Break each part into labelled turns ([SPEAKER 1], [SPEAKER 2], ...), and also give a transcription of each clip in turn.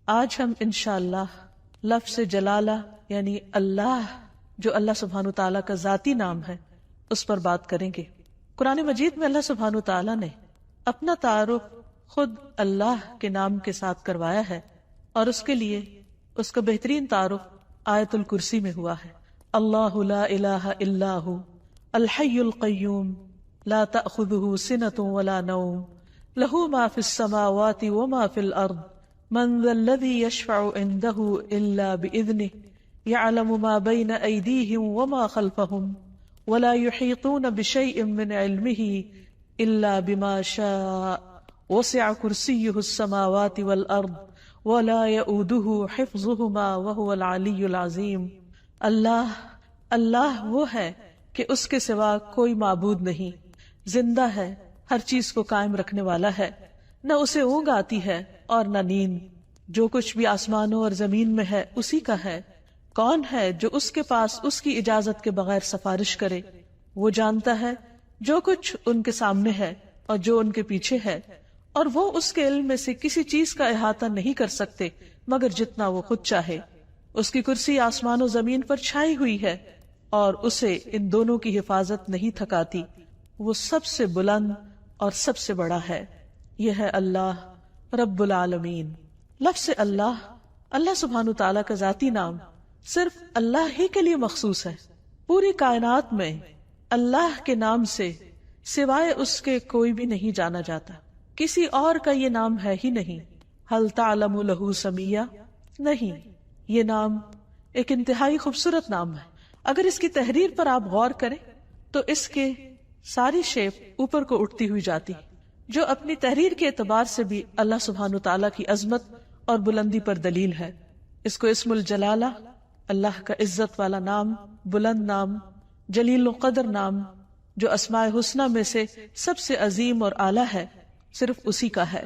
[SPEAKER 1] آج ہم انشاءاللہ لفظ جلالہ یعنی اللہ، جو اللہ سبحانہ تعالیٰ کا ذاتی نام ہے، اس پر بات کریں گے۔ قرآن مجید میں اللہ سبحانہ تعالیٰ نے اپنا تعارف خود اللہ کے نام کے ساتھ کروایا ہے، اور اس کے لیے اس کا بہترین تعارف آیت الکرسی میں ہوا ہے۔ اللہ لا الہ الا ہو الحی القیوم لا تأخذہ سنۃ ولا نوم لہ ما فی السماوات وما فی الارض من ذا الذی یشفع عندہ الا بإذنہ یعلم ما بین ایدیہم وما خلفہم ولا یحیطون بشیء من علمہ الا بما شاء وسع کرسیہ السماوات والارض ولا یؤودہ حفظہما وہو العلی العظیم۔ اللہ وہ ہے کہ اس کے سوا کوئی معبود نہیں، زندہ ہے، ہر چیز کو قائم رکھنے والا ہے، نہ اسے اونگ آتی ہے اور نہ نیند، جو کچھ بھی آسمانوں اور زمین میں ہے اسی کا ہے۔ کون ہے جو اس کے پاس اس کی اجازت کے بغیر سفارش کرے؟ وہ جانتا ہے جو کچھ ان کے سامنے ہے اور جو ان کے پیچھے ہے، اور وہ اس کے علم میں سے کسی چیز کا احاطہ نہیں کر سکتے مگر جتنا وہ خود چاہے۔ اس کی کرسی آسمان و زمین پر چھائی ہوئی ہے اور اسے ان دونوں کی حفاظت نہیں تھکاتی۔ وہ سب سے بلند اور سب سے بڑا ہے۔ یہ ہے اللہ رب العالمین۔ لفظ اللہ سبحانہ تعالیٰ کا ذاتی نام صرف اللہ ہی کے لیے مخصوص ہے۔ پوری کائنات میں اللہ کے نام سے سوائے اس کے کوئی بھی نہیں جانا جاتا، کسی اور کا یہ نام ہے ہی نہیں۔ ہل تعلم لہ سمیہ؟ نہیں، یہ نام ایک انتہائی خوبصورت نام ہے۔ اگر اس کی تحریر پر آپ غور کریں تو اس کے ساری شیپ اوپر کو اٹھتی ہوئی جاتی، جو اپنی تحریر کے اعتبار سے بھی اللہ سبحانہ تعالیٰ کی عظمت اور بلندی پر دلیل ہے۔ اس کو اسم الجلالہ، اللہ کا عزت والا نام، بلند نام، جلیل القدر نام، جو اسماء حسنہ میں سے سب سے عظیم اور اعلیٰ ہے، صرف اسی کا ہے۔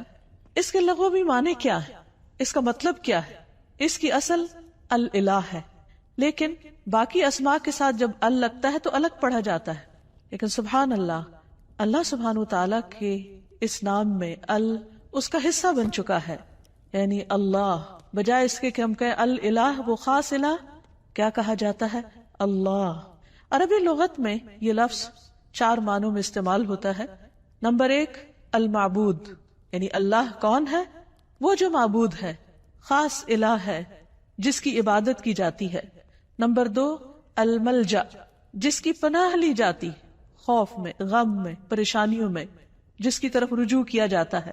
[SPEAKER 1] اس کے لغوی معنی کیا ہے؟ اس کا مطلب کیا ہے؟ اس کی اصل الالہ ہے، لیکن باقی اسماء کے ساتھ جب ال لگتا ہے تو الگ پڑھا جاتا ہے۔ لیکن سبحان اللہ سبحانہ تعالیٰ کے اس نام میں ال اس کا حصہ بن چکا ہے، یعنی اللہ بجائے اس کے کہ ہم کہیں الالہ، وہ خاص الہ، کیا کہا جاتا ہے؟ اللہ۔ عربی لغت میں یہ لفظ 4 معنوں میں استعمال ہوتا ہے۔ نمبر 1 المعبود، یعنی اللہ کون ہے؟ وہ جو معبود ہے، خاص الہ ہے جس کی عبادت کی جاتی ہے۔ نمبر 2 الملجا، جس کی پناہ لی جاتی، خوف میں، غم میں، پریشانیوں میں، جس کی طرف رجوع کیا جاتا ہے،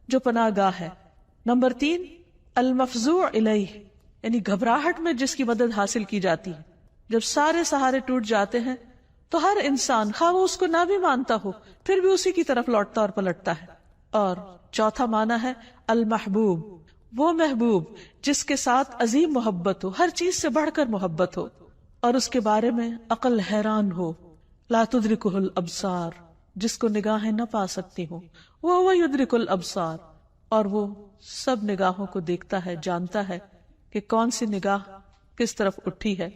[SPEAKER 1] جو پناہ گاہ ہے۔ نمبر 3 المفزوع الیہ، یعنی گھبراہٹ میں جس کی مدد حاصل کی جاتی ہے۔ جب سارے سہارے ٹوٹ جاتے ہیں تو ہر انسان، خواہ وہ اس کو نہ بھی مانتا ہو، پھر بھی اسی کی طرف لوٹتا اور پلٹتا ہے۔ اور چوتھا معنی ہے المحبوب، وہ محبوب جس کے ساتھ عظیم محبت ہو، ہر چیز سے بڑھ کر محبت ہو، اور اس کے بارے میں عقل حیران ہو۔ لا تدرکہ الابصار، جس کو نگاہیں نہ پا سکتی ہوں، وہ یدرک الابصار، اور وہ سب نگاہوں کو دیکھتا ہے، جانتا ہے کہ کون سی نگاہ کس طرف اٹھی ہے۔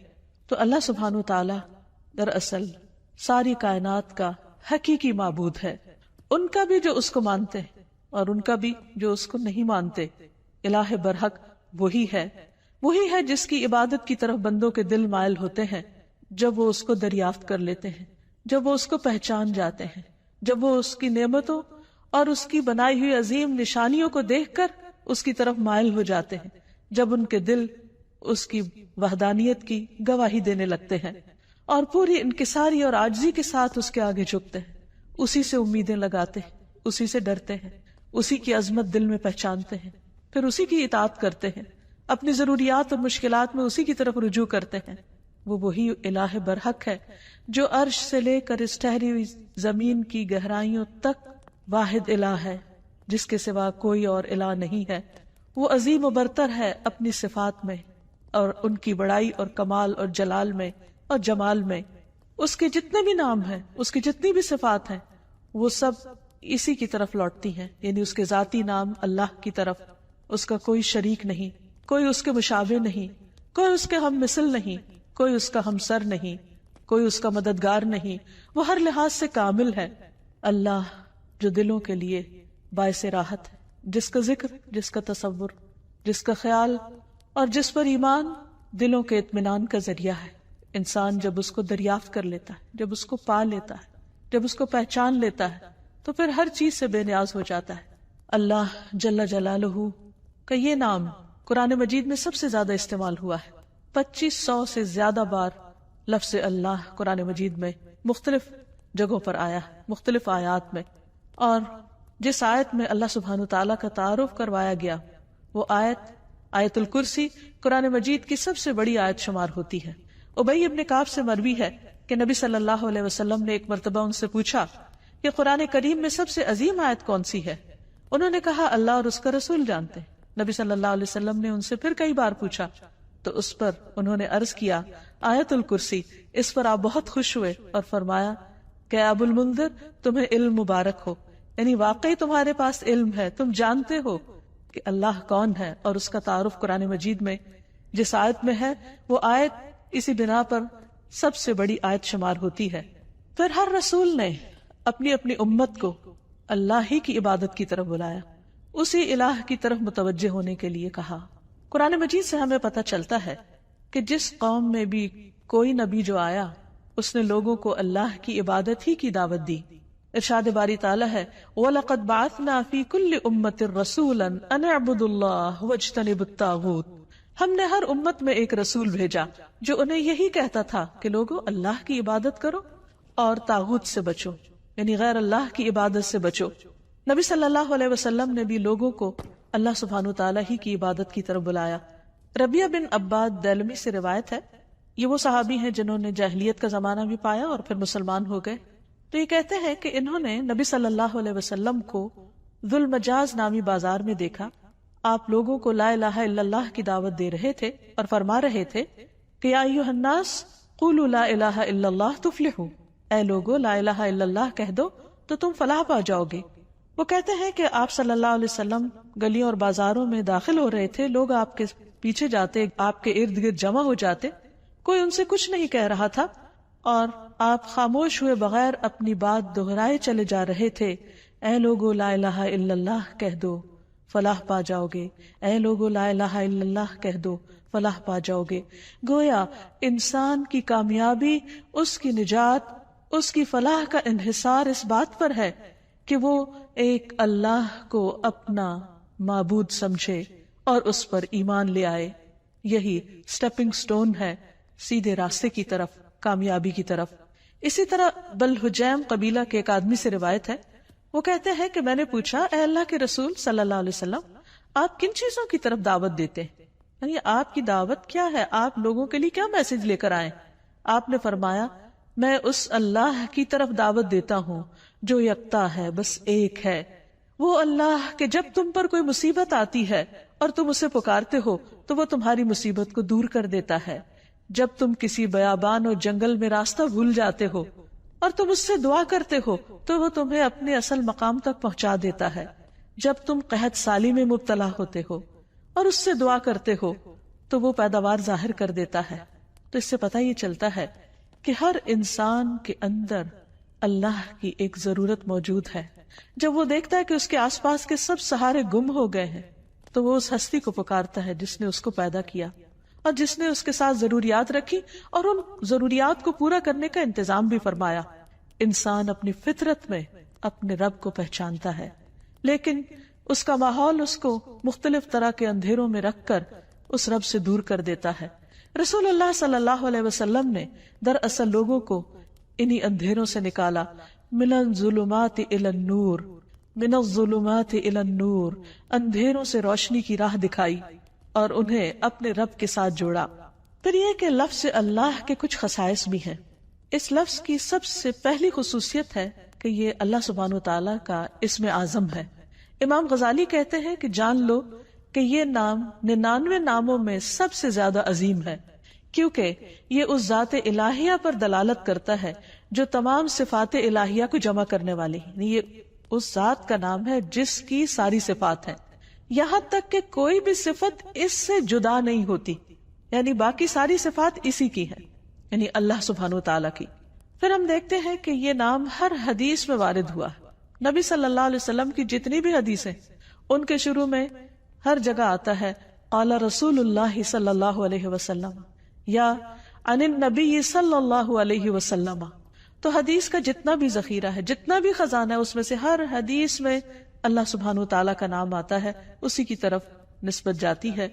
[SPEAKER 1] تو اللہ سبحانہ تعالی دراصل ساری کائنات کا حقیقی معبود ہے، ان کا بھی جو اس کو مانتے ہیں اور ان کا بھی جو اس کو نہیں مانتے۔ الہ برحق وہی ہے جس کی عبادت کی طرف بندوں کے دل مائل ہوتے ہیں جب وہ اس کو دریافت کر لیتے ہیں، جب وہ اس کو پہچان جاتے ہیں، جب وہ اس کی نعمتوں اور اس کی بنائی ہوئی عظیم نشانیوں کو دیکھ کر اس کی طرف مائل ہو جاتے ہیں، جب ان کے دل اس کی وحدانیت کی گواہی دینے لگتے ہیں اور پوری انکساری اور عاجزی کے ساتھ اس کے آگے جھکتے ہیں، اسی سے امیدیں لگاتے ہیں، اسی سے ڈرتے ہیں، اسی کی عظمت دل میں پہچانتے ہیں، پھر اسی کی اطاعت کرتے ہیں، اپنی ضروریات اور مشکلات میں اسی کی طرف رجوع کرتے ہیں۔ وہ وہی الہ برحق ہے جو عرش سے لے کر اس ٹھہری ہوئی زمین کی گہرائیوں تک واحد الہ ہے، جس کے سوا کوئی اور الہ نہیں ہے۔ وہ عظیم و برتر ہے اپنی صفات میں اور ان کی بڑائی اور کمال اور جلال میں اور جمال میں۔ اس کے جتنے بھی نام ہیں، اس کی جتنی بھی صفات ہیں، وہ سب اسی کی طرف لوٹتی ہیں، یعنی اس کے ذاتی نام اللہ کی طرف۔ اس کا کوئی شریک نہیں، کوئی اس کے مشابہ نہیں، کوئی اس کے ہم مثل نہیں، کوئی اس کا ہمسر نہیں، کوئی اس کا مددگار نہیں۔ وہ ہر لحاظ سے کامل ہے۔ اللہ جو دلوں کے لیے باعث راحت ہے، جس کا ذکر، جس کا تصور جس کا خیال اور جس پر ایمان دلوں کے اطمینان کا ذریعہ ہے۔ انسان جب اس کو دریافت کر لیتا ہے، جب اس کو پا لیتا ہے، جب اس کو پہچان لیتا ہے، تو پھر ہر چیز سے بے نیاز ہو جاتا ہے۔ اللہ جل جلالہ کا یہ نام قرآن مجید میں سب سے زیادہ استعمال ہوا ہے۔ 2500 سے زیادہ بار لفظ اللہ قرآن مجید میں مختلف جگہوں پر آیا ہے، مختلف آیات میں، اور جس آیت میں اللہ سبحانہ تعالیٰ کا تعارف کروایا گیا وہ آیت الکرسی قرآن مجید کی سب سے بڑی آیت شمار ہوتی ہے۔ ابی ابن کعب سے مروی ہے کہ نبی صلی اللہ علیہ وسلم نے ایک مرتبہ ان سے پوچھا کہ قرآن کریم میں سب سے عظیم آیت کون سی ہے؟ انہوں نے کہا اللہ اور اس کا رسول جانتے ہیں۔ نبی صلی اللہ علیہ وسلم نے ان سے پھر کئی بار پوچھا تو اس پر انہوں نے عرض کیا آیت الکرسی۔ اس پر آپ بہت خوش ہوئے اور فرمایا کہ ابو المنذر تمہیں علم مبارک ہو، یعنی واقعی تمہارے پاس علم ہے، تم جانتے ہو کہ اللہ کون ہے، اور اس کا تعارف قرآن مجید میں جس آیت میں ہے وہ آیت اسی بنا پر سب سے بڑی آیت شمار ہوتی ہے۔ پھر ہر رسول نے اپنی اپنی امت کو اللہ ہی کی عبادت کی طرف بلایا، اسی الہ کی طرف متوجہ ہونے کے لیے کہا۔ قرآن مجید سے ہمیں پتہ چلتا ہے کہ جس قوم میں بھی کوئی نبی جو آیا اس نے لوگوں کو اللہ کی عبادت ہی کی دعوت دی۔ ارشاد باری تعالیٰ ہے وَلَقَدْ بَعَثْنَا فِي كُلِّ أُمَّةٍ رَسُولًا أَنِ اعْبُدُوا اللَّهَ وَاجْتَنِبُوا الطَّاغُوتَ۔ ہم نے ہر امت میں ایک رسول بھیجا جو انہیں یہی کہتا تھا کہ لوگوں اللہ کی عبادت کرو اور طاغوت سے بچو، یعنی غیر اللہ کی عبادت سے بچو۔ نبی صلی اللہ علیہ وسلم نے بھی لوگوں کو اللہ سبحانہ تعالیٰ ہی کی عبادت کی طرف بلایا۔ ربیہ بن عباد دیلمی سے روایت ہے، یہ وہ صحابی ہیں جنہوں نے جاہلیت کا زمانہ بھی پایا اور پھر مسلمان ہو گئے۔ تو یہ کہتے ہیں کہ انہوں نے نبی صلی اللہ علیہ وسلم کو ذو المجاز نامی بازار میں دیکھا، آپ لوگوں کو لا الہ الا اللہ کی دعوت دے رہے تھے اور فرما رہے تھے کہ یا ایھا الناس قولوا لا الہ الا اللہ تفلحوا، اے لوگو لا الہ الا اللہ کہہ دو تو تم فلاح پا جاؤ گے۔ وہ کہتے ہیں کہ آپ صلی اللہ علیہ وسلم گلیوں اور بازاروں میں داخل ہو رہے تھے، لوگ آپ کے پیچھے جاتے، آپ کے ارد گرد جمع ہو جاتے، کوئی ان سے کچھ نہیں کہہ رہا تھا اور آپ خاموش ہوئے بغیر اپنی بات دہرائے چلے جا رہے تھے، اے لوگو لا الہ الا اللہ کہہ دو فلاح پا جاؤ گے، اے لوگو لا الہ الا اللہ کہہ دو فلاح پا جاؤ گے۔ گویا انسان کی کامیابی، اس کی نجات، اس کی فلاح کا انحصار اس بات پر ہے کہ وہ ایک اللہ کو اپنا معبود سمجھے اور اس پر ایمان لے آئے۔ یہی سٹیپنگ سٹون ہے سیدھے راستے کی طرف، کامیابی کی طرف۔ اسی طرح بلحجیم قبیلہ کے ایک آدمی سے روایت ہے، وہ کہتے ہیں کہ میں نے پوچھا اے اللہ کے رسول صلی اللہ علیہ وسلم آپ کن چیزوں کی طرف دعوت دیتے ہیں، یعنی آپ کی دعوت کیا ہے، آپ لوگوں کے لیے کیا میسج لے کر آئے؟ آپ نے فرمایا میں اس اللہ کی طرف دعوت دیتا ہوں جو یکتا ہے، بس ایک ہے، وہ اللہ کہ جب تم پر کوئی مصیبت آتی ہے اور تم اسے پکارتے ہو تو وہ تمہاری مصیبت کو دور کر دیتا ہے، جب تم کسی بیابان اور جنگل میں راستہ بھول جاتے ہو اور تم اس سے دعا کرتے ہو تو وہ تمہیں اپنے اصل مقام تک پہنچا دیتا ہے، جب تم قحط سالی میں مبتلا ہوتے ہو اور اس سے دعا کرتے ہو تو وہ پیداوار ظاہر کر دیتا ہے۔ تو اس سے پتہ یہ چلتا ہے کہ ہر انسان کے اندر اللہ کی ایک ضرورت موجود ہے۔ جب وہ دیکھتا ہے کہ اس کے آس پاس کے سب سہارے گم ہو گئے ہیں تو وہ اس ہستی کو پکارتا ہے جس نے اس کو پیدا کیا اور جس نے اس کے ساتھ ضروریات رکھی اور ان ضروریات کو پورا کرنے کا انتظام بھی فرمایا۔ انسان اپنی فطرت میں اپنے رب کو پہچانتا ہے، لیکن اس کا ماحول اس کو مختلف طرح کے اندھیروں میں رکھ کر اس رب سے دور کر دیتا ہے۔ رسول اللہ صلی اللہ علیہ وسلم نے دراصل لوگوں کو انہی اندھیروں سے نکالا، من الظلمات الی النور، من الظلمات الی النور، اندھیروں سے روشنی کی راہ دکھائی اور انہیں اپنے رب کے ساتھ جوڑا۔ پھر یہ کہ لفظ اللہ کے کچھ خصائص بھی ہیں۔ اس لفظ کی سب سے پہلی خصوصیت ہے کہ یہ اللہ سبحانہ وتعالی کا اسم اعظم ہے۔ امام غزالی کہتے ہیں کہ جان لو کہ یہ نام 99 ناموں میں سب سے زیادہ عظیم ہے، کیونکہ یہ اس ذات الہیہ پر دلالت کرتا ہے جو تمام صفات الہیہ کو جمع کرنے والی ہے۔ یہ اس ذات کا نام ہے جس کی ساری صفات ہیں، یہاں تک کہ کوئی بھی صفت اس سے جدا نہیں ہوتی، یعنی باقی ساری صفات اسی کی ہیں، یعنی اللہ سبحانہ وتعالی کی۔ پھر ہم دیکھتے ہیں کہ یہ نام ہر حدیث میں وارد ہوا ہے۔ نبی صلی اللہ علیہ وسلم کی جتنی بھی حدیثیں ان کے شروع میں ہر جگہ آتا ہے قال رسول اللہ صلی اللہ علیہ وسلم یا عن النبی صلی اللہ علیہ وسلم. تو حدیث کا جتنا بھی ذخیرہ ہے، جتنا بھی خزانہ ہے، اس میں سے ہر حدیث میں اللہ سبحانہ و تعالیٰ کا نام آتا ہے، اسی کی طرف نسبت جاتی ہے.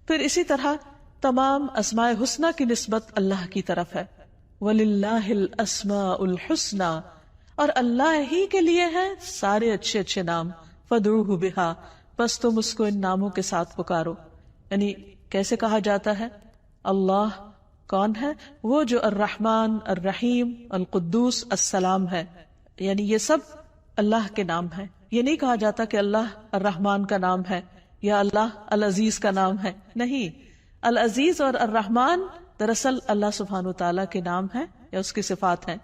[SPEAKER 1] پھر اسی طرح تمام اسماء حسنہ کی نسبت اللہ کی طرف ہے. وَلِلَّهِ الْأَسْمَاءُ الْحُسْنَى، اور اللہ ہی کے لیے ہیں سارے اچھے اچھے نام. فَادْعُوهُ بِهَا، بس تم اس کو ان ناموں کے ساتھ پکارو. یعنی کیسے کہا جاتا ہے؟ اللہ کون ہے؟ وہ جو الرحمن، الرحیم، القدوس، السلام ہے. یعنی یہ سب اللہ کے نام ہیں. یہ نہیں کہا جاتا کہ اللہ الرحمن کا نام ہے یا اللہ العزیز کا نام ہے. نہیں، العزیز اور الرحمن دراصل اللہ سبحانہ تعالیٰ کے نام ہیں یا اس کی صفات ہیں.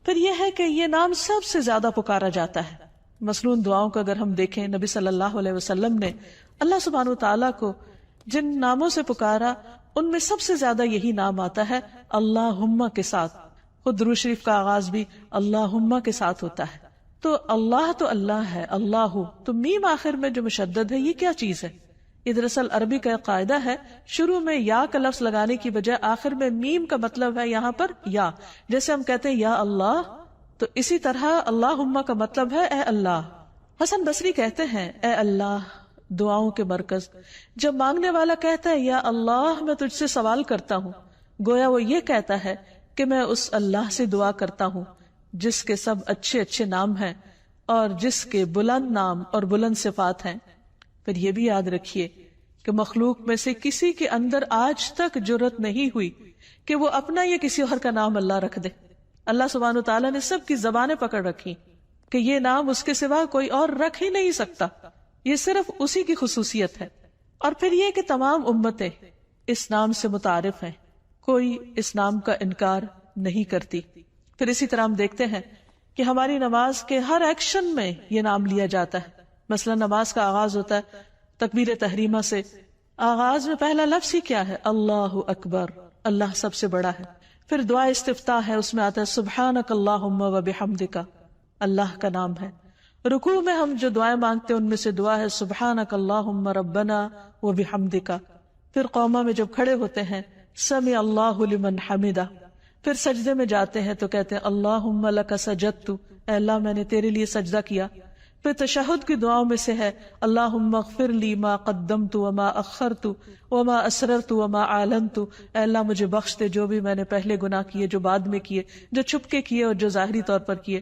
[SPEAKER 1] پھر یہ ہے کہ یہ نام سب سے زیادہ پکارا جاتا ہے. مثلاً دعاؤں کو اگر ہم دیکھیں، نبی صلی اللہ علیہ وسلم نے اللہ سبحانہ تعالیٰ کو جن ناموں سے پکارا ان میں سب سے زیادہ یہی نام آتا ہے اللہم کے ساتھ. خود درود شریف کا آغاز بھی اللہم کے ساتھ ہوتا ہے. تو اللہ ہے، اللہ. تو میم آخر میں جو مشدد ہے، یہ کیا چیز ہے؟ یہ دراصل عربی کا ایک قاعدہ ہے، شروع میں یا کا لفظ لگانے کی بجائے آخر میں میم کا مطلب ہے یہاں پر یا. جیسے ہم کہتے ہیں یا اللہ، تو اسی طرح اللہم کا مطلب ہے اے اللہ. حسن بصری کہتے ہیں اے اللہ دعاؤں کے مرکز. جب مانگنے والا کہتا ہے یا اللہ میں تجھ سے سوال کرتا ہوں، گویا وہ یہ کہتا ہے کہ میں اس اللہ سے دعا کرتا ہوں جس کے سب اچھے اچھے نام ہیں اور جس کے بلند نام اور بلند صفات ہیں. پھر یہ بھی یاد رکھیے کہ مخلوق میں سے کسی کے اندر آج تک جرت نہیں ہوئی کہ وہ اپنا یا کسی اور کا نام اللہ رکھ دے. اللہ سبحانہ تعالیٰ نے سب کی زبانیں پکڑ رکھی کہ یہ نام اس کے سوا کوئی اور رکھ ہی نہیں سکتا، یہ صرف اسی کی خصوصیت ہے. اور پھر یہ کہ تمام امتیں اس نام سے متعارف ہیں، کوئی اس نام کا انکار نہیں کرتی. پھر اسی طرح ہم دیکھتے ہیں کہ ہماری نماز کے ہر ایکشن میں یہ نام لیا جاتا ہے. مثلا نماز کا آغاز ہوتا ہے تکبیر تحریمہ سے. آغاز میں پہلا لفظ ہی کیا ہے؟ اللہ اکبر، اللہ سب سے بڑا ہے. پھر دعا استفتاح ہے، اس میں آتا ہے سبحانک اللہم و بحمدک، اللہ کا نام ہے. رکوع میں ہم جو دعائیں مانگتے ہیں ان میں سے دعا ہے سبحانک اللہم ربنا و بحمدک. پھر قوما میں جب کھڑے ہوتے ہیں سمع اللہ لمن حمدہ. پھر سجدے میں جاتے ہیں تو کہتے ہیں اللہم لک سجدت، اے اللہ میں نے تیرے لیے سجدہ کیا. پھر تشہد کی دعاؤں میں سے ہے اللہم اغفر لی ما قدمت وما اخرت وما اسررت وما اعلنت، اے اللہ مجھے بخش دے جو بھی میں نے پہلے گناہ کیے، جو بعد میں کیے، جو چھپ کے کیے اور جو ظاہری طور پر کیے.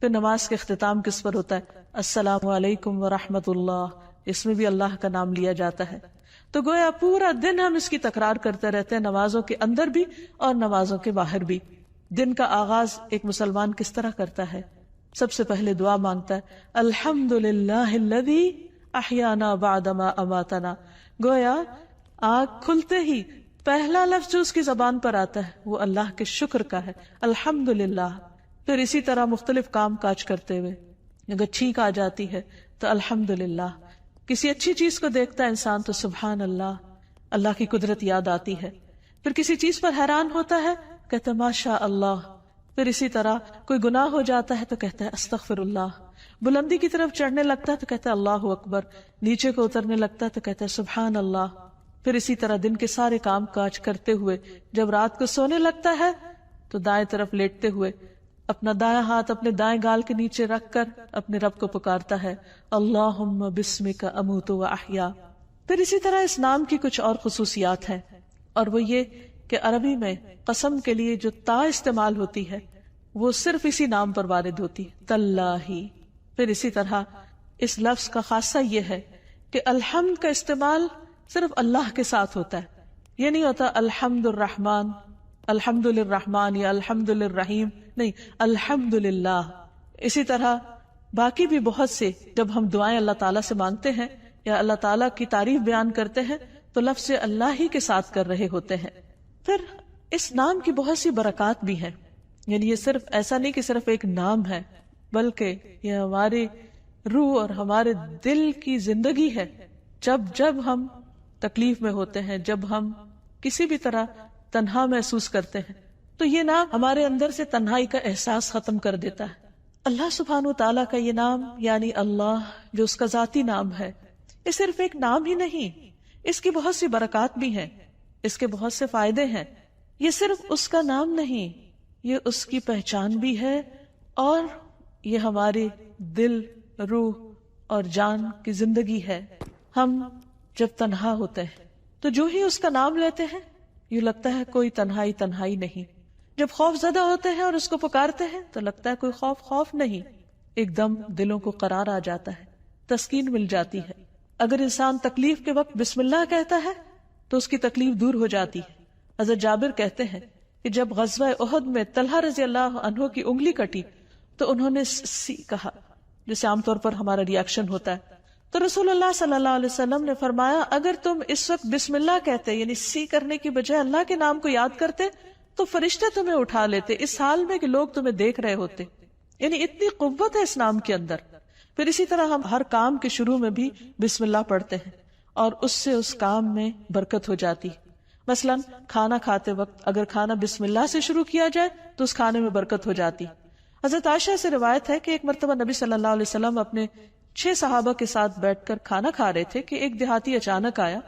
[SPEAKER 1] پھر نماز کے اختتام کس پر ہوتا ہے؟ السلام علیکم ورحمۃ اللہ. اس میں بھی اللہ کا نام لیا جاتا ہے. تو گویا پورا دن ہم اس کی تکرار کرتے رہتے ہیں، نمازوں کے اندر بھی اور نمازوں کے باہر بھی. دن کا آغاز ایک مسلمان کس طرح کرتا ہے؟ سب سے پہلے دعا مانگتا ہے الحمدللہ الذی احیانا بعد ما اماتنا. گویا آنکھ کھلتے ہی پہلا لفظ جو اس کی زبان پر آتا ہے وہ اللہ کے شکر کا ہے، الحمدللہ. پھر اسی طرح مختلف کام کاج کرتے ہوئے اگر چھینک آ جاتی ہے تو الحمدللہ. کسی اچھی چیز کو دیکھتا ہے انسان تو سبحان اللہ، اللہ کی قدرت یاد آتی ہے. پھر کسی چیز پر حیران ہوتا ہے کہتا ہے ماشاء اللہ. پھر اسی طرح کوئی گناہ ہو جاتا ہے تو کہتا ہے استغفر اللہ. بلندی کی طرف چڑھنے لگتا ہے تو کہتا ہے اللہ اکبر. نیچے کو اترنے لگتا ہے تو کہتا ہے سبحان اللہ. پھر اسی طرح دن کے سارے کام کاج کرتے ہوئے جب رات کو سونے لگتا ہے تو دائیں طرف لیٹتے ہوئے اپنا دائیں ہاتھ اپنے دائیں گال کے نیچے رکھ کر اپنے رب کو پکارتا ہے اللہم بسمک اموت و احیا. پھر اسی طرح اس نام کی کچھ اور خصوصیات ہیں، اور وہ یہ کہ عربی میں قسم کے لیے جو تا استعمال ہوتی ہے وہ صرف اسی نام پر وارد ہوتی ہے، تاللہ. پھر اسی طرح اس لفظ کا خاصہ یہ ہے کہ الحمد کا استعمال صرف اللہ کے ساتھ ہوتا ہے. یہ نہیں ہوتا الحمد الرحمن، الحمد للرحمن یا الحمد للرحیم، نہیں، الحمد للہ. اسی طرح باقی بھی بہت سے جب ہم دعائیں اللہ تعالیٰ سے مانگتے ہیں یا اللہ تعالیٰ کی تعریف بیان کرتے ہیں تو لفظ اللہ ہی کے ساتھ کر رہے ہوتے ہیں. پھر اس نام کی بہت سی برکات بھی ہیں. یعنی یہ صرف ایسا نہیں کہ صرف ایک نام ہے، بلکہ یہ ہماری روح اور ہمارے دل کی زندگی ہے. جب ہم تکلیف میں ہوتے ہیں، جب ہم کسی بھی طرح تنہا محسوس کرتے ہیں تو یہ نام ہمارے اندر سے تنہائی کا احساس ختم کر دیتا ہے. اللہ سبحانہ تعالیٰ کا یہ نام یعنی اللہ جو اس کا ذاتی نام ہے، یہ صرف ایک نام ہی نہیں، اس کی بہت سی برکات بھی ہیں، اس کے بہت سے فائدے ہیں. یہ صرف اس کا نام نہیں، یہ اس کی پہچان بھی ہے، اور یہ ہماری دل، روح اور جان کی زندگی ہے. ہم جب تنہا ہوتے ہیں تو جو ہی اس کا نام لیتے ہیں یوں لگتا ہے کوئی تنہائی تنہائی نہیں. جب خوف زدہ ہوتے ہیں اور اس کو پکارتے ہیں تو لگتا ہے کوئی خوف نہیں. ایک دم دلوں کو قرار آ جاتا ہے، تسکین مل جاتی ہے. اگر انسان تکلیف کے وقت بسم اللہ کہتا ہے تو اس کی تکلیف دور ہو جاتی ہے. حضرت جابر کہتے ہیں کہ جب غزوہ احد میں طلحہ رضی اللہ عنہ کی انگلی کٹی تو انہوں نے سی کہا، جسے عام طور پر ہمارا ریاکشن ہوتا ہے. تو رسول اللہ صلی اللہ علیہ وسلم نے فرمایا اگر تم اس وقت بسم اللہ کہتے، یعنی سی کرنے کی بجائے اللہ کے نام کو یاد کرتے، تو فرشتے تمہیں اٹھا لیتے اس حال میں کہ لوگ تمہیں دیکھ رہے ہوتے. یعنی اتنی قوت ہے اس نام کے اندر. پھر اسی طرح ہم ہر کام کے شروع میں بھی بسم اللہ پڑھتے ہیں اور اس سے اس کام میں برکت ہو جاتی. مثلا کھانا کھاتے وقت اگر کھانا بسم اللہ سے شروع کیا جائے تو اس کھانے میں برکت ہو جاتی. حضرت عائشہ سے روایت ہے کہ ایک مرتبہ نبی صلی اللہ علیہ وسلم اپنے 6 صحابہ کے ساتھ بیٹھ کر کھانا کھا رہے تھے کہ ایک دیہاتی اچانک آیا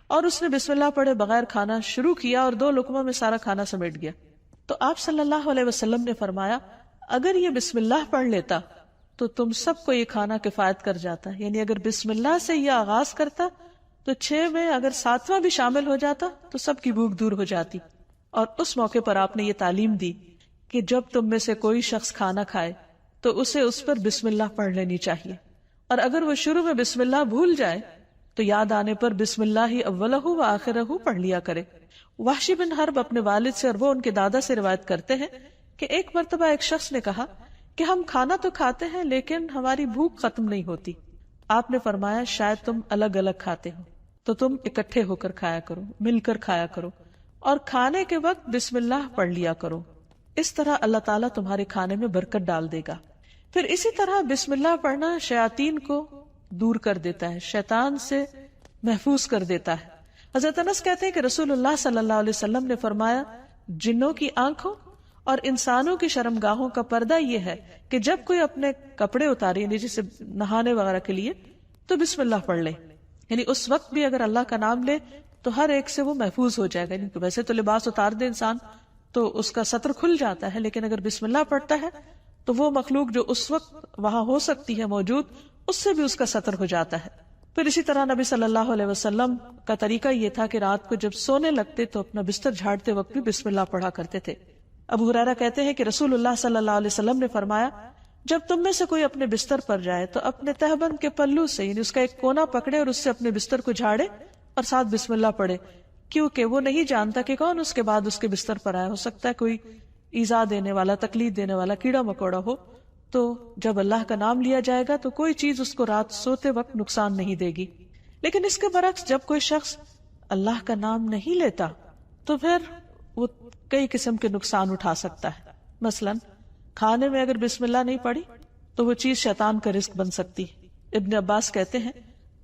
[SPEAKER 1] اور اس نے بسم اللہ پڑھے بغیر کھانا شروع کیا اور 2 لقموں میں سارا کھانا سمیٹ گیا. تو آپ صلی اللہ علیہ وسلم نے فرمایا اگر یہ بسم اللہ پڑھ لیتا تو تم سب کو یہ کھانا کفایت کر جاتا. یعنی اگر بسم اللہ سے یہ آغاز کرتا تو 6 میں اگر 7واں بھی شامل ہو جاتا تو سب کی بھوک دور ہو جاتی. اور اس موقع پر آپ نے یہ تعلیم دی کہ جب تم میں سے کوئی شخص کھانا کھائے تو اسے اس پر بسم اللہ پڑھ لینی چاہیے، اور اگر وہ شروع میں بسم اللہ بھول جائے تو یاد آنے پر بسم اللہ ہی اولہ و آخرہ پڑھ لیا کرے. وحشی بن حرب اپنے والد سے اور وہ ان کے دادا سے روایت کرتے ہیں کہ ایک مرتبہ ایک شخص نے کہا کہ ہم کھانا تو کھاتے ہیں لیکن ہماری بھوک ختم نہیں ہوتی. آپ نے فرمایا شاید تم الگ الگ کھاتے ہو تو تم اکٹھے ہو کر کھایا کرو، مل کر کھایا کرو، اور کھانے کے وقت بسم اللہ پڑھ لیا کرو. اس طرح اللہ تعالیٰ تمہارے کھانے میں برکت ڈال دے گا. پھر اسی طرح بسم اللہ پڑھنا شیاطین کو دور کر دیتا ہے، شیطان سے محفوظ کر دیتا ہے. حضرت انس کہتے ہیں کہ رسول اللہ صلی اللہ علیہ وسلم نے فرمایا جنوں کی آنکھوں اور انسانوں کی شرمگاہوں کا پردہ یہ ہے کہ جب کوئی اپنے کپڑے اتارے، یعنی جسے نہانے وغیرہ کے لیے، تو بسم اللہ پڑھ لے. یعنی اس وقت بھی اگر اللہ کا نام لے تو ہر ایک سے وہ محفوظ ہو جائے گا. یعنی ویسے تو لباس اتار دے انسان تو اس کا ستر کھل جاتا ہے، لیکن اگر بسم اللہ پڑھتا ہے تو وہ مخلوق جو اس وقت وہاں ہو سکتی ہے موجود، اس سے بھی اس کا ستر ہو جاتا ہے. پھر اسی طرح نبی صلی اللہ علیہ وسلم کا طریقہ یہ تھا کہ رات کو جب سونے لگتے تو اپنا بستر جھاڑتے وقت بھی بسم اللہ پڑھا کرتے تھے. ابو ہریرہ کہتے ہیں کہ رسول اللہ صلی اللہ علیہ وسلم نے فرمایا جب تم میں سے کوئی اپنے بستر پر جائے تو اپنے تہبند کے پلو سے، یعنی اس کا ایک کونا پکڑے اور اس سے اپنے بستر کو جھاڑے اور ساتھ بسم اللہ پڑھے، کیونکہ وہ نہیں جانتا کہ کون اس کے بعد اس کے بستر پر آیا. ہو سکتا ہے کوئی ایذا دینے والا، تکلیف دینے والا کیڑا مکوڑا ہو. تو جب اللہ کا نام لیا جائے گا تو کوئی چیز اس کو رات سوتے وقت نقصان نہیں دے گی. لیکن اس کے برعکس جب کوئی شخص اللہ کا نام نہیں لیتا تو پھر وہ کئی قسم کے نقصان اٹھا سکتا ہے. مثلا کھانے میں اگر بسم اللہ نہیں پڑھی تو وہ چیز شیطان کا رزق بن سکتی ہے. ابن عباس کہتے ہیں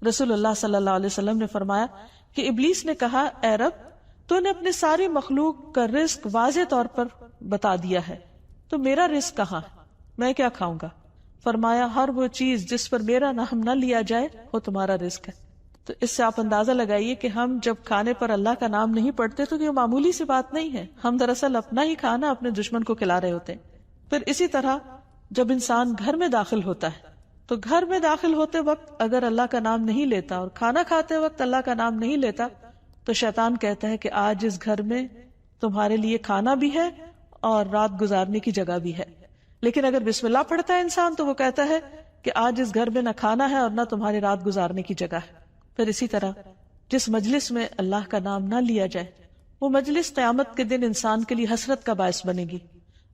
[SPEAKER 1] رسول اللہ صلی اللہ علیہ وسلم نے فرمایا کہ ابلیس نے کہا اے رب تو نے اپنے ساری مخلوق کا رزق واضح طور پر بتا دیا ہے، تو میرا رزق کہاں ہے، میں کیا کھاؤں گا؟ فرمایا ہر وہ چیز جس پر میرا نام نہ لیا جائے وہ تمہارا رزق ہے. تو اس سے آپ اندازہ لگائیے کہ ہم جب کھانے پر اللہ کا نام نہیں پڑھتے تو یہ معمولی سی بات نہیں ہے، ہم دراصل اپنا ہی کھانا اپنے دشمن کو کھلا رہے ہوتے ہیں. پھر اسی طرح جب انسان گھر میں داخل ہوتا ہے تو گھر میں داخل ہوتے وقت اگر اللہ کا نام نہیں لیتا اور کھانا کھاتے وقت اللہ کا نام نہیں لیتا تو شیطان کہتا ہے کہ آج اس گھر میں تمہارے لیے کھانا بھی ہے اور رات گزارنے کی جگہ بھی ہے. لیکن اگر بسم اللہ پڑھتا ہے انسان تو وہ کہتا ہے کہ آج اس گھر میں نہ کھانا ہے اور نہ تمہاری رات گزارنے کی جگہ ہے. پھر اسی طرح جس مجلس میں اللہ کا نام نہ لیا جائے وہ مجلس قیامت کے دن انسان کے لیے حسرت کا باعث بنے گی.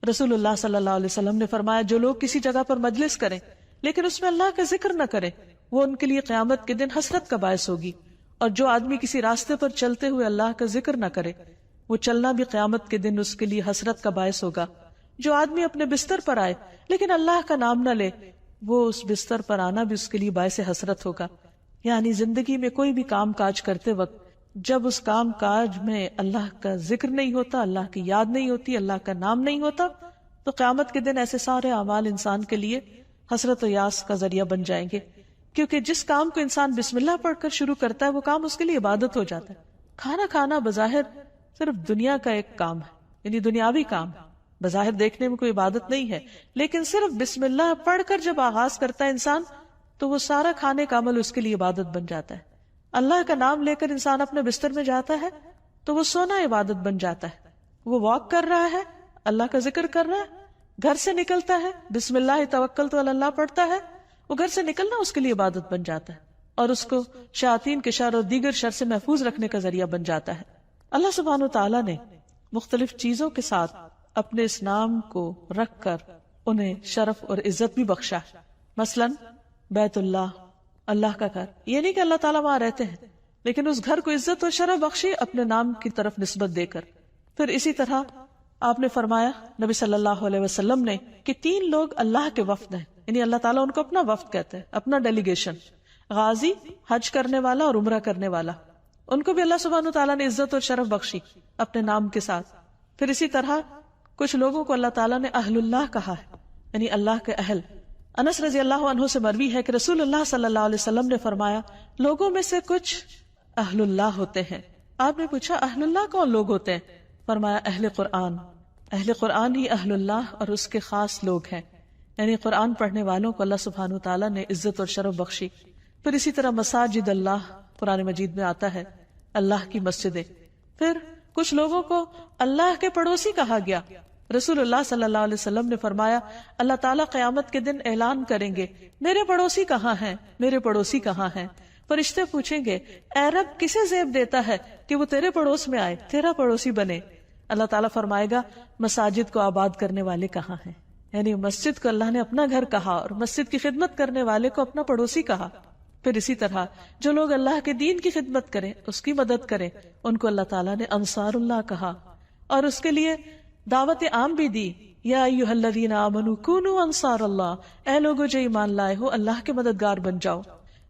[SPEAKER 1] رسول اللہ صلی اللہ علیہ وسلم نے فرمایا جو لوگ کسی جگہ پر مجلس کریں لیکن اس میں اللہ کا ذکر نہ کریں وہ ان کے لیے قیامت کے دن حسرت کا باعث ہوگی. اور جو آدمی کسی راستے پر چلتے ہوئے اللہ کا ذکر نہ کرے وہ چلنا بھی قیامت کے دن اس کے لیے حسرت کا باعث ہوگا. جو آدمی اپنے بستر پر آئے لیکن اللہ کا نام نہ لے وہ اس بستر پر آنا بھی اس کے لیے باعث حسرت ہوگا. یعنی زندگی میں کوئی بھی کام کاج کرتے وقت جب اس کام کاج میں اللہ کا ذکر نہیں ہوتا، اللہ کی یاد نہیں ہوتی، اللہ کا نام نہیں ہوتا تو قیامت کے دن ایسے سارے اعمال انسان کے لیے حسرت و یاس کا ذریعہ بن جائیں گے. کیونکہ جس کام کو انسان بسم اللہ پڑھ کر شروع کرتا ہے وہ کام اس کے لیے عبادت ہو جاتا ہے. کھانا کھانا بظاہر صرف دنیا کا ایک کام ہے، یعنی دنیاوی کام ہے، بظاہر دیکھنے میں کوئی عبادت نہیں ہے، لیکن صرف بسم اللہ پڑھ کر جب آغاز کرتا ہے انسان تو وہ سارا کھانے کا عمل اس کے لیے عبادت بن جاتا ہے. اللہ کا نام لے کر انسان اپنے بستر میں جاتا ہے تو وہ سونا عبادت بن جاتا ہے. وہ واک کر رہا ہے، اللہ کا ذکر کر رہا ہے، گھر سے نکلتا ہے بسم اللہ توکلت علی اللہ پڑھتا ہے، وہ گھر سے نکلنا اس کے لیے عبادت بن جاتا ہے اور اس کو شیاطین کے شر اور دیگر شر سے محفوظ رکھنے کا ذریعہ بن جاتا ہے. اللہ سبحانہ وتعالی نے مختلف چیزوں کے ساتھ اپنے اس نام کو رکھ کر انہیں شرف اور عزت بھی بخشا. مثلا بیت اللہ، اللہ کا گھر، یہ نہیں کہ اللہ تعالیٰ وہاں رہتے ہیں، لیکن اس گھر کو عزت اور شرف بخشی اپنے نام کی طرف نسبت دے کر. پھر اسی طرح آپ نے فرمایا نبی صلی اللہ علیہ وسلم نے کہ 3 لوگ اللہ کے وفد ہیں، یعنی اللہ تعالیٰ ان کو اپنا وفد کہتے ہیں، اپنا ڈیلیگیشن. غازی، حج کرنے والا اور عمرہ کرنے والا، ان کو بھی اللہ سبحانہ تعالیٰ نے عزت اور شرف بخشی اپنے نام کے ساتھ. پھر اسی طرح کچھ لوگوں کو اللہ تعالیٰ نے اہل اللہ کہا ہے، یعنی اللہ کے اہل. انس رضی اللہ عنہ سے مروی ہے کہ رسول اللہ صلی اللہ علیہ وسلم نے فرمایا لوگوں میں سے کچھ اہل اللہ ہوتے ہیں. آپ نے پوچھا اہل اللہ کون لوگ ہوتے ہیں؟ فرمایا اہل قرآن. اہل قرآن ہی اہل اللہ اور اس کے خاص لوگ ہیں، یعنی قرآن پڑھنے والوں کو اللہ سبحانہ تعالیٰ نے عزت اور شرف بخشی. پھر اسی طرح مساجد اللہ قرآن مجید میں آتا ہے، اللہ کی مسجدیں. پھر کچھ لوگوں کو اللہ کے پڑوسی کہا گیا. رسول اللہ صلی اللہ علیہ وسلم نے فرمایا اللہ تعالیٰ قیامت کے دن اعلان کریں گے میرے پڑوسی کہاں ہیں، میرے پڑوسی کہاں ہیں. فرشتے پوچھیں گے اے رب کسے زیب دیتا ہے کہ وہ تیرے پڑوس میں آئے، تیرا پڑوسی بنے. اللہ تعالیٰ فرمائے گا مساجد کو آباد کرنے والے کہاں ہیں، یعنی مسجد کو اللہ نے اپنا گھر کہا اور مسجد کی خدمت کرنے والے کو اپنا پڑوسی کہا. پھر اسی طرح جو لوگ اللہ کے دین کی خدمت کریں، اس کی مدد کریں، ان کو اللہ تعالیٰ نے انصار اللہ کہا اور اس کے لیے دعوت عام بھی دی. یا ایھا الذین آمنوا کونوا انصار اللہ، اے لوگو جو ایمان لائے ہو اللہ کے مددگار بن جاؤ.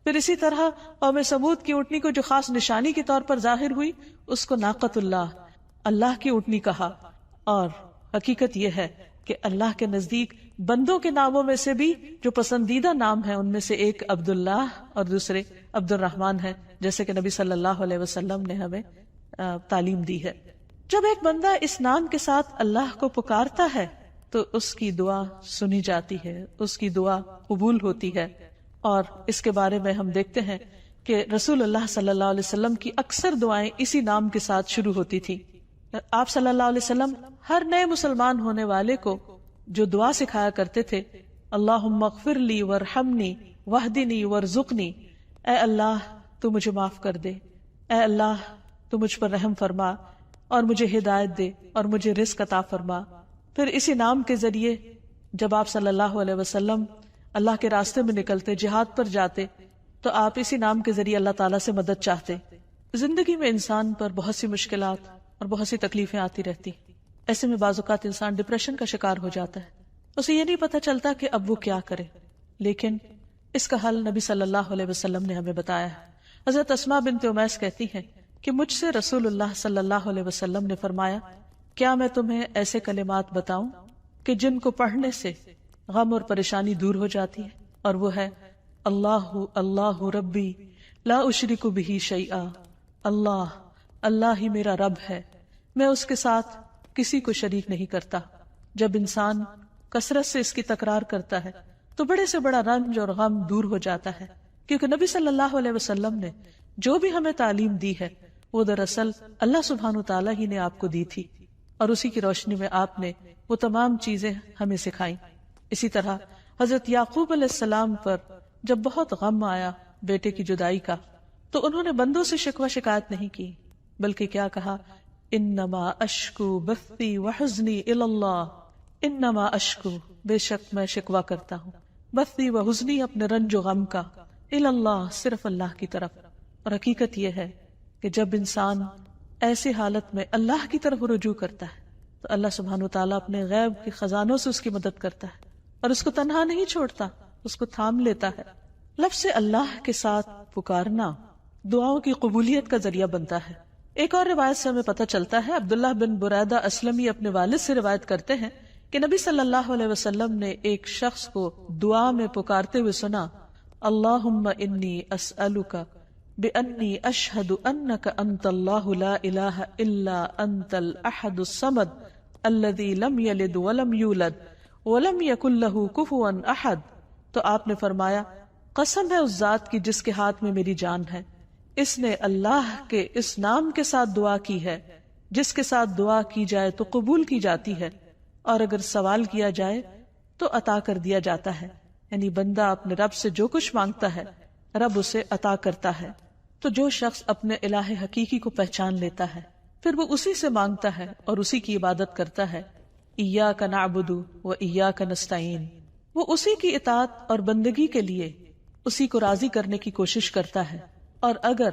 [SPEAKER 1] پھر اسی طرح قوم سمود کی اونٹنی کو جو خاص نشانی کے طور پر ظاہر ہوئی اس کو ناقۃ اللہ، اللہ کی اونٹنی کہا. اور حقیقت یہ ہے کہ اللہ کے نزدیک بندوں کے ناموں میں سے بھی جو پسندیدہ نام ہے ان میں سے ایک عبداللہ اور دوسرے عبد الرحمن ہے، جیسے کہ نبی صلی اللہ علیہ وسلم نے ہمیں تعلیم دی ہے. جب ایک بندہ اس نام کے ساتھ اللہ کو پکارتا ہے تو اس کی دعا سنی جاتی ہے، اس کی دعا قبول ہوتی ہے. اور اس کے بارے میں ہم دیکھتے ہیں کہ رسول اللہ صلی اللہ علیہ وسلم کی اکثر دعائیں اسی نام کے ساتھ شروع ہوتی تھی. آپ صلی اللہ علیہ وسلم ہر نئے مسلمان ہونے والے کو جو دعا سکھایا کرتے تھے اللہم اغفر لی وارحمنی واہدنی وارزقنی، اے اللہ تو مجھے معاف کر دے، اے اللہ تو مجھ پر رحم فرما اور مجھے ہدایت دے اور مجھے رزق عطا فرما. پھر اسی نام کے ذریعے جب آپ صلی اللہ علیہ وسلم اللہ کے راستے میں نکلتے، جہاد پر جاتے، تو آپ اسی نام کے ذریعے اللہ تعالیٰ سے مدد چاہتے. زندگی میں انسان پر بہت سی مشکلات اور بہت سی تکلیفیں آتی رہتی، ایسے میں بعض اوقات انسان ڈپریشن کا شکار ہو جاتا ہے، اسے یہ نہیں پتا چلتا کہ اب وہ کیا کرے. لیکن اس کا حل نبی صلی اللہ علیہ وسلم نے ہمیں بتایا ہے. حضرت اسماء بنت امیس کہتی ہیں کہ مجھ سے رسول اللہ صلی اللہ علیہ وسلم نے فرمایا کیا میں تمہیں ایسے کلمات بتاؤں کہ جن کو پڑھنے سے غم اور پریشانی دور ہو جاتی ہے، اور وہ ہے اللہ اللہ ربی لا اشرک بہ شیئا، اللہ اللہ ہی میرا رب ہے، میں اس کے ساتھ کسی کو شریک نہیں کرتا. جب انسان کثرت سے اس کی تکرار کرتا ہے تو بڑے سے بڑا رنج اور غم دور ہو جاتا ہے، کیونکہ نبی صلی اللہ علیہ وسلم نے جو بھی ہمیں تعلیم دی ہے وہ دراصل اللہ سبحانہ تعالیٰ ہی نے آپ کو دی تھی، اور اسی کی روشنی میں آپ نے وہ تمام چیزیں ہمیں سکھائیں. اسی طرح حضرت یعقوب علیہ السلام پر جب بہت غم آیا بیٹے کی جدائی کا تو انہوں نے بندوں سے شکوہ شکایت نہیں کی، بلکہ کیا کہا انما اشکو بثی وحزنی الی اللہ، انما اشکو بے شک میں شکوہ کرتا ہوں، بثی وحزنی اپنے رنج و غم کا، الی اللہ صرف اللہ کی طرف. اور حقیقت یہ ہے کہ جب انسان ایسی حالت میں اللہ کی طرف رجوع کرتا ہے تو اللہ سبحانہ وتعالیٰ اپنے غیب کے خزانوں سے اس کی مدد کرتا ہے اور اس کو تنہا نہیں چھوڑتا، اس کو تھام لیتا ہے. لفظ اللہ کے ساتھ پکارنا دعاؤں کی قبولیت کا ذریعہ بنتا ہے. ایک اور روایت سے ہمیں پتہ چلتا ہے، عبداللہ بن بریدہ اسلمی اپنے والد سے روایت کرتے ہیں کہ نبی صلی اللہ علیہ وسلم نے ایک شخص کو دعا میں پکارتے ہوئے سنا اللہم انی اسألک بأنی اشہد انک انت اللہ لا الہ الا انت الاحد الصمد الذی لم یلد ولم یولد ولم یکن لہ کفوا احد. تو آپ نے فرمایا قسم ہے اس ذات کی جس کے ہاتھ میں میری جان ہے، اس نے اللہ کے اس نام کے ساتھ دعا کی ہے جس کے ساتھ دعا کی جائے تو قبول کی جاتی ہے، اور اگر سوال کیا جائے تو عطا کر دیا جاتا ہے. یعنی بندہ اپنے رب سے جو کچھ مانگتا ہے رب اسے عطا کرتا ہے. تو جو شخص اپنے الہ حقیقی کو پہچان لیتا ہے پھر وہ اسی سے مانگتا ہے اور اسی کی عبادت کرتا ہے. ایاک نعبد و ایاک نستعین، وہ اسی کی اطاعت اور بندگی کے لیے اسی کو راضی کرنے کی کوشش کرتا ہے، اور اگر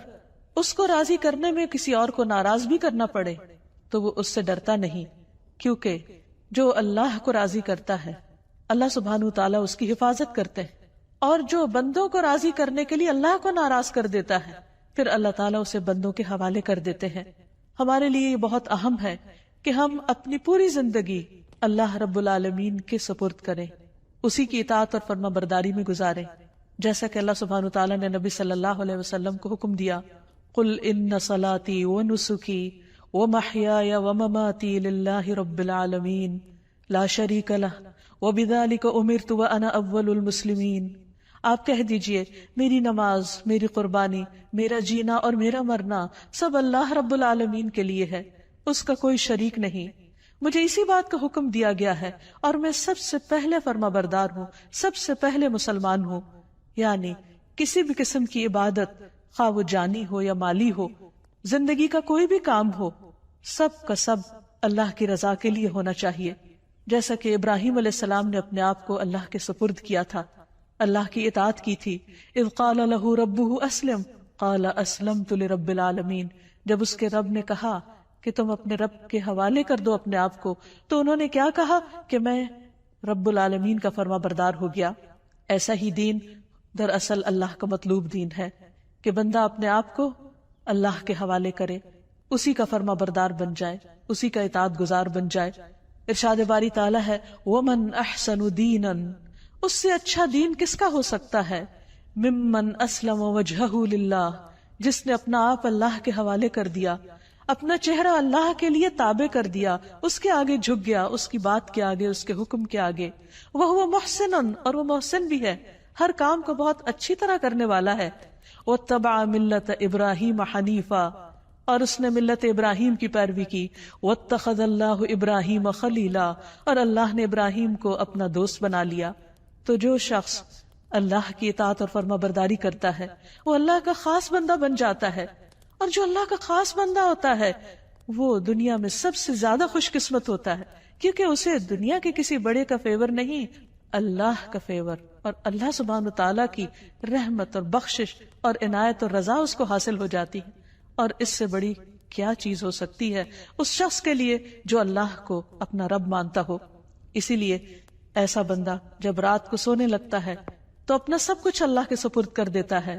[SPEAKER 1] اس کو راضی کرنے میں کسی اور کو ناراض بھی کرنا پڑے تو وہ اس سے ڈرتا نہیں، کیونکہ جو اللہ کو راضی کرتا ہے اللہ سبحانہ تعالیٰ اس کی حفاظت کرتے ہیں، اور جو بندوں کو راضی کرنے کے لیے اللہ کو ناراض کر دیتا ہے پھر اللہ تعالیٰ اسے بندوں کے حوالے کر دیتے ہیں. ہمارے لیے یہ بہت اہم ہے کہ ہم اپنی پوری زندگی اللہ رب العالمین کے سپرد کریں، اسی کی اطاعت اور فرما برداری میں گزاریں، جیسا کہ اللہ سبحانہ تعالیٰ نے نبی صلی اللہ علیہ وسلم کو حکم دیا، قل ان صلاتی ونسکی ومحیای ومماتی للہ رب العالمین لا شریک لہ وبذالک امرت وانا اول المسلمین. آپ کہہ دیجئے میری نماز، میری قربانی، میرا جینا اور میرا مرنا سب اللہ رب العالمین کے لیے ہے، اس کا کوئی شریک نہیں، مجھے اسی بات کا حکم دیا گیا ہے اور میں سب سے پہلے فرما بردار ہوں، سب سے پہلے مسلمان ہوں. یعنی کسی بھی قسم کی عبادت، خواہ وہ جانی ہو یا مالی ہو، زندگی کا کوئی بھی کام ہو، سب کا سب اللہ کی رضا کے لیے ہونا چاہیے. جیسا کہ ابراہیم علیہ السلام نے اپنے آپ کو اللہ کے سپرد کیا تھا، اللہ کی اطاعت کی تھی. اذ قال له ربه اسلم قال اسلمت لرب العالمین، جب اس کے رب نے کہا کہ تم اپنے رب کے حوالے کر دو اپنے آپ کو، تو انہوں نے کیا کہا کہ میں رب العالمین کا فرما بردار ہو گیا. ایسا ہی دین دراصل اللہ کا مطلوب دین ہے کہ بندہ اپنے آپ کو اللہ کے حوالے کرے، اسی کا فرما بردار بن جائے، اسی کا اطاعت گزار بن جائے. ارشاد باری تعالیٰ ہے وَمَنْ أَحْسَنُ دِينًا، اس سے اچھا دین کس کا ہو سکتا ہے، ممن اسلم وجہہ للہ، جس نے اپنا آپ اللہ کے حوالے کر دیا، اپنا چہرہ اللہ کے لیے تابع کر دیا، اس کے آگے جھک گیا، اس کی بات کے آگے، اس کے حکم کے آگے. وَهُوَ مُحْسِنٌ، اور وہ محسن بھی ہے، ہر کام کو بہت اچھی طرح کرنے والا ہے. وَاتَّبَعَ مِلَّةَ إِبْرَاهِيمَ حَنِيفًا، اور اس نے ملت ابراہیم کی پیروی کی. وَاتَّخَذَ اللَّهُ إِبْرَاهِيمَ خَلِيلًا، اور اللہ نے ابراہیم کو اپنا دوست بنا لیا. تو جو شخص اللہ کی اطاعت اور فرما برداری کرتا ہے وہ اللہ کا خاص بندہ بن جاتا ہے، اور جو اللہ کا خاص بندہ ہوتا ہے وہ دنیا میں سب سے زیادہ خوش قسمت ہوتا ہے، کیونکہ اسے دنیا کے کسی بڑے کا فیور نہیں، اللہ کا فیور اور اللہ سبحانہ تعالیٰ کی رحمت اور بخشش اور عنایت اور رضا اس کو حاصل ہو جاتی ہے. اور اس سے بڑی کیا چیز ہو سکتی ہے اس شخص کے لیے جو اللہ کو اپنا رب مانتا ہو. اسی لیے ایسا بندہ جب رات کو سونے لگتا ہے تو اپنا سب کچھ اللہ کے سپرد کر دیتا ہے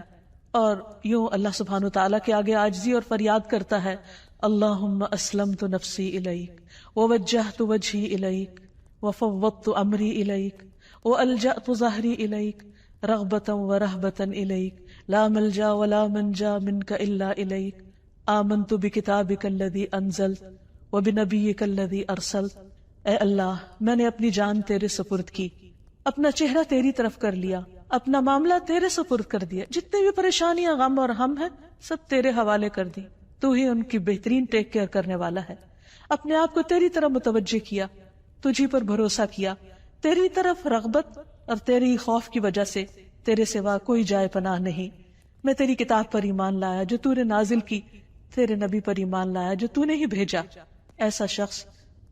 [SPEAKER 1] اور یوں اللہ سبحانہ تعالیٰ کے آگے عاجزی اور فریاد کرتا ہے، اللہم اسلمت نفسی الیک ووجہت وجہی الیک وفوضت امری الیک والجأت ظہری الیک رغبتا ورہبتا الیک لا ملجا ولا منجا منک الا الیک آمنت بکتابک الذی انزلت وبنبیک الذی ارسلت. اے اللہ، میں نے اپنی جان تیرے سپرد کی، اپنا چہرہ تیری طرف کر لیا، اپنا معاملہ تیرے سپرد کر دیا، جتنے بھی پریشانیاں، غم اور ہم ہیں سب تیرے حوالے کر دی، تو ہی ان کی بہترین ٹیک کیئر کرنے والا ہے. اپنے آپ کو تیری طرف متوجہ کیا، تجھی پر بھروسہ کیا، تیری طرف رغبت اور تیری خوف کی وجہ سے تیرے سوا کوئی جائے پناہ نہیں. میں تیری کتاب پر ایمان لایا جو تو نے نازل کی، تیرے نبی پر ایمان لایا جو تو نے ہی بھیجا. ایسا شخص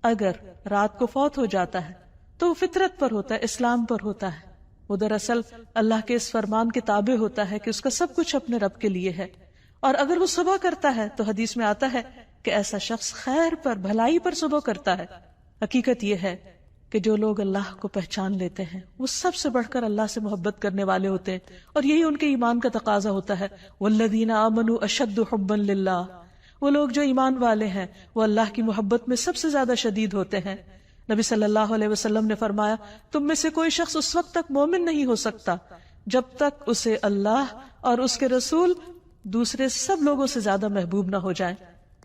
[SPEAKER 1] اگر رات کو فوت ہو جاتا ہے تو وہ فطرت پر ہوتا ہے، اسلام پر ہوتا ہے، وہ دراصل اللہ کے اس فرمان کے تابع ہوتا ہے کہ اس کا سب کچھ اپنے رب کے لیے ہے. اور اگر وہ صبح کرتا ہے تو حدیث میں آتا ہے کہ ایسا شخص خیر پر، بھلائی پر صبح کرتا ہے. حقیقت یہ ہے کہ جو لوگ اللہ کو پہچان لیتے ہیں وہ سب سے بڑھ کر اللہ سے محبت کرنے والے ہوتے ہیں، اور یہی ان کے ایمان کا تقاضا ہوتا ہے. والذین آمنوا اشد حبا للہ، وہ لوگ جو ایمان والے ہیں وہ اللہ کی محبت میں سب سے زیادہ شدید ہوتے ہیں. نبی صلی اللہ علیہ وسلم نے فرمایا، تم میں سے کوئی شخص اس وقت تک مومن نہیں ہو سکتا جب تک اسے اللہ اور اس کے رسول دوسرے سب لوگوں سے زیادہ محبوب نہ ہو جائیں۔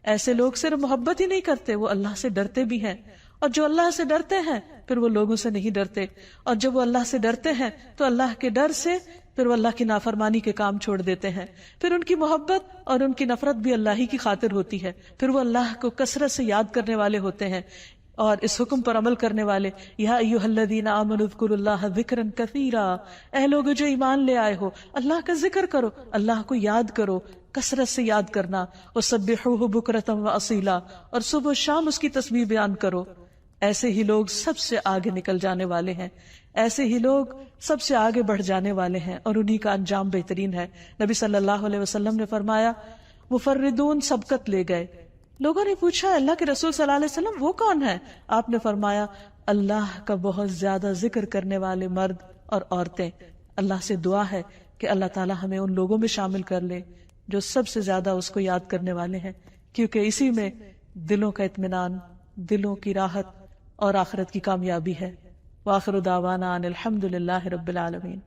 [SPEAKER 1] ایسے لوگ صرف محبت ہی نہیں کرتے، وہ اللہ سے ڈرتے بھی ہیں، اور جو اللہ سے ڈرتے ہیں پھر وہ لوگوں سے نہیں ڈرتے، اور جب وہ اللہ سے ڈرتے ہیں تو اللہ کے ڈر سے پھر وہ اللہ کی نافرمانی کے کام چھوڑ دیتے ہیں، پھر ان کی محبت اور ان کی نفرت بھی اللہ ہی کی خاطر ہوتی ہے، پھر وہ اللہ کو کثرت سے یاد کرنے والے ہوتے ہیں اور اس حکم پر عمل کرنے والے۔ یا ایھا الذین آمنوا اذکروا اللہ ذکرا کثیرا، اے لوگ جو ایمان لے آئے ہو اللہ کا ذکر کرو، اللہ کو یاد کرو، کثرت سے یاد کرنا، وسبحوہ بکرۃ واصیلا، اور صبح و شام اس کی تسبیح بیان کرو۔ ایسے ہی لوگ سب سے آگے نکل جانے والے ہیں، ایسے ہی لوگ سب سے آگے بڑھ جانے والے ہیں، اور انہی کا انجام بہترین ہے۔ نبی صلی اللہ علیہ وسلم نے فرمایا مفردون سبقت لے گئے۔ لوگوں نے پوچھا اللہ کے رسول صلی اللہ علیہ وسلم وہ کون ہے؟ آپ نے فرمایا اللہ کا بہت زیادہ ذکر کرنے والے مرد اور عورتیں۔ اللہ سے دعا ہے کہ اللہ تعالی ہمیں ان لوگوں میں شامل کر لے جو سب سے زیادہ اس کو یاد کرنے والے ہیں، کیونکہ اسی میں دلوں کا اطمینان، دلوں کی راحت اور آخرت کی کامیابی ہے۔ وآخر دعوانا ان الحمد للہ رب العالمین۔